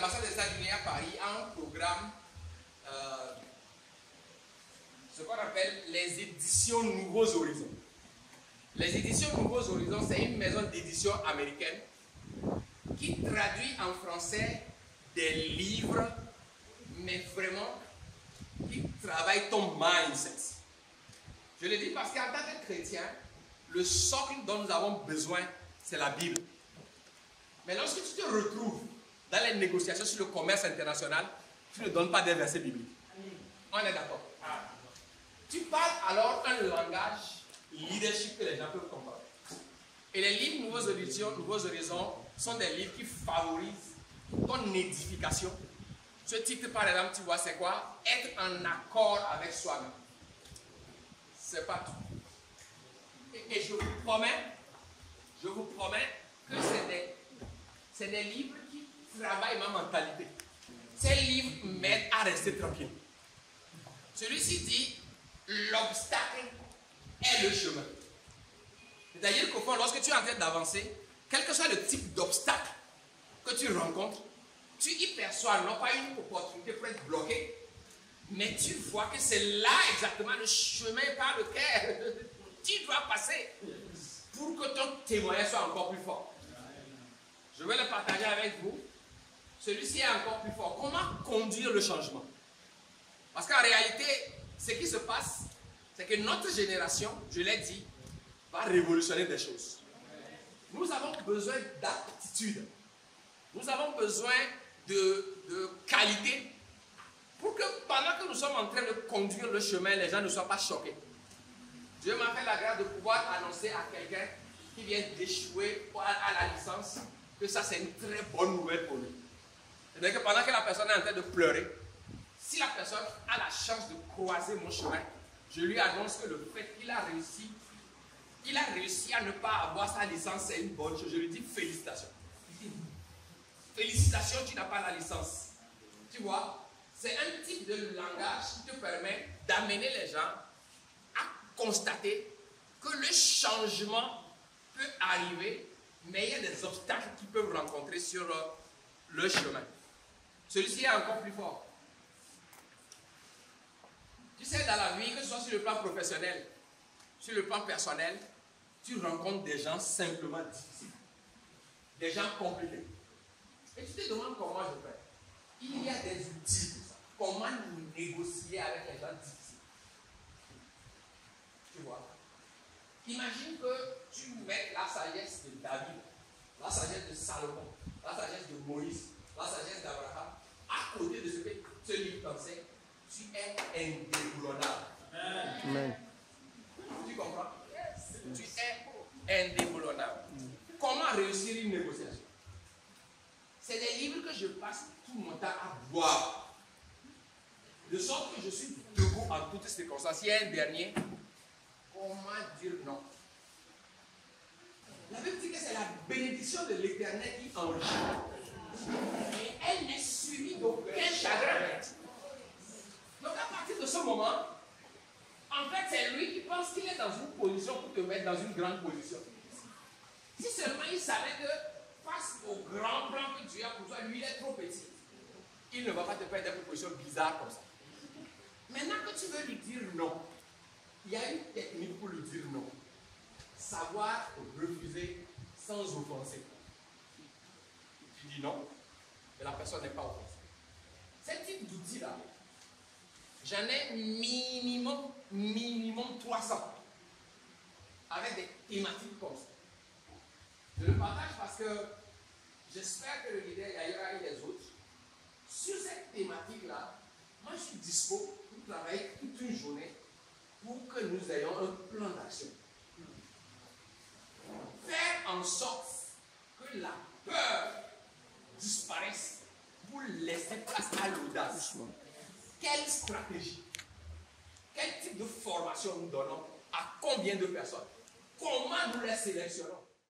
l'ambassade des États-Unis à Paris a un programme, ce qu'on appelle les éditions Nouveaux Horizons. Les éditions Nouveaux Horizons, c'est une maison d'édition américaine qui traduit en français des livres, mais vraiment qui travaillent ton mindset. Je le dis parce qu'en tant que chrétien, le socle dont nous avons besoin, c'est la Bible. Mais lorsque tu te retrouves dans les négociations sur le commerce international, tu ne donnes pas des versets bibliques. On est d'accord. Tu parles alors un langage leadership que les gens peuvent comprendre. Et les livres Nouveaux Horizons sont des livres qui favorisent ton édification. Ce titre, par exemple, tu vois, c'est quoi? Être en accord avec soi-même. C'est pas tout. Et je vous promets que c'est des livres qui travaillent ma mentalité. Ces livres m'aident à rester tranquille. Celui-ci dit, l'obstacle est le chemin. C'est-à-dire qu'au fond, lorsque tu es en train d'avancer, quel que soit le type d'obstacle que tu rencontres, tu y perçois non pas une opportunité pour être bloqué, mais tu vois que c'est là exactement le chemin par lequel tu dois passer pour que ton témoignage soit encore plus fort. Je vais le partager avec vous. Celui-ci est encore plus fort. Comment conduire le changement? Parce qu'en réalité, ce qui se passe, c'est que notre génération, je l'ai dit, va révolutionner des choses. Nous avons besoin d'aptitude. Nous avons besoin de qualité pour que pendant que nous sommes en train de conduire le chemin, les gens ne soient pas choqués. Dieu m'a fait la grâce de pouvoir annoncer à quelqu'un qui vient d'échouer à la licence que ça c'est une très bonne nouvelle pour lui. C'est-à-dire que pendant que la personne est en train de pleurer, si la personne a la chance de croiser mon chemin, je lui annonce que le fait qu'il a réussi à ne pas avoir sa licence, c'est une bonne chose. Je lui dis félicitations. Félicitations, tu n'as pas la licence. Tu vois, c'est un type de langage qui te permet d'amener les gens à constater que le changement peut arriver, mais il y a des obstacles qu'ils peuvent rencontrer sur le chemin. Celui-ci est encore plus fort. Tu sais, dans la vie, que ce soit sur le plan professionnel, sur le plan personnel, tu rencontres des gens simplement difficiles, des gens compliqués. Et tu te demandes comment je fais. Il y a des outils pour ça. Comment négocier avec les gens difficiles. Tu vois. Imagine que tu mets la sagesse de David, la sagesse de Salomon, la sagesse de Moïse, la sagesse d'Abraham, à côté de ce que ce livre t'enseigne. Tu es indéboulonnable. Amen. Tu comprends? Yes. Tu es indéboulonnable. Comment réussir une négociation? C'est des livres que je passe tout mon temps à boire. De sorte que je suis debout en toutes circonstances. Il y a un dernier. Comment dire non? La Bible dit que c'est la bénédiction de l'Éternel qui enrichit. Et elle n'est suivie d'aucun chagrin. Donc à partir de ce moment, en fait c'est lui qui pense qu'il est dans une position pour te mettre dans une grande position. Si seulement il savait que face au grand plan que Dieu a pour toi, lui il est trop petit, il ne va pas te faire des propositions bizarres comme ça. Maintenant que tu veux lui dire non, il y a une technique pour lui dire non. Savoir refuser sans offenser. Tu dis non, et la personne n'est pas offensée. Ce type d'outil-là, j'en ai minimum 300 avec des thématiques comme ça. Je le partage parce que j'espère que le leader Yaira et les autres, sur cette thématique-là, moi je suis dispo pour travailler toute une journée pour que nous ayons un plan d'action. Faire en sorte que la peur disparaisse pour laisser place à l'audace. Quelle stratégie? Quel type de formation nous donnons? À combien de personnes? Comment nous les sélectionnons?